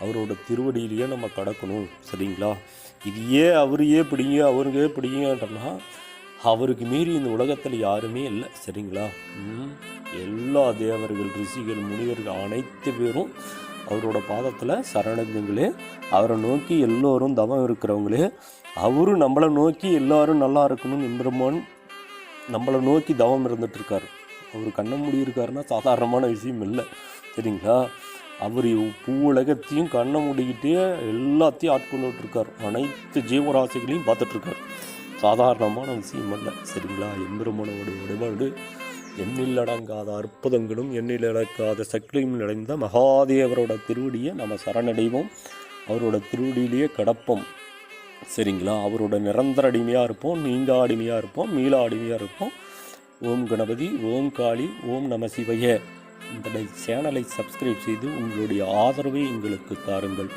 அவரோட திருவடியிலேயே நம்ம கடக்கணும். சரிங்களா? இது ஏன் அவரையே பிடிங்க அவருக்கே பிடிங்கன்றனா அவருக்கு மீறி இந்த உலகத்தில் யாருமே இல்லை. சரிங்களா? எல்லா தேவர்கள், ரிஷிகள், முனிவர்கள் அனைத்து பேரும் அவரோட பாதத்தில் சரணடைஞ்சவங்களே, அவரை நோக்கி எல்லோரும் தவம் இருக்கிறவங்களே, அவரும் நம்மளை நோக்கி எல்லாரும் நல்லா இருக்கணும்னு எம்பெருமான் நம்மளை நோக்கி தவம் இருந்துகிட்ருக்கார். அவர் கண்ண மூடி இருக்காருன்னா சாதாரணமான விஷயம் இல்லை. சரிங்களா? அவர் உலகத்தையும் கண்ணை மூடிக்கிட்டே எல்லாத்தையும் ஆட்கொண்டுட்ருக்கார். அனைத்து ஜீவராசிகளையும் பார்த்துட்ருக்கார். சாதாரணமான விஷயம் அல்ல. சரிங்களா? எம்பெருமானோட வழிபாடு எண்ணில் அடங்காத அற்புதங்களும் எண்ணில் அடங்காத சக்தியும் நிறைந்த மகாதேவரோட திருவடியை நம்ம சரணடைவோம். அவரோட திருவடியிலேயே கடப்போம். சரிங்களா? அவரோட நிரந்தர அடிமையாக இருப்போம், நீங்க அடிமையாக இருப்போம், மீள அடிமையாக இருப்போம். ஓம் கணபதி, ஓம் காளி, ஓம் நம சிவைய. இந்த சேனலை சப்ஸ்கிரைப் செய்து உங்களுடைய ஆதரவை எங்களுக்கு தாருங்கள்.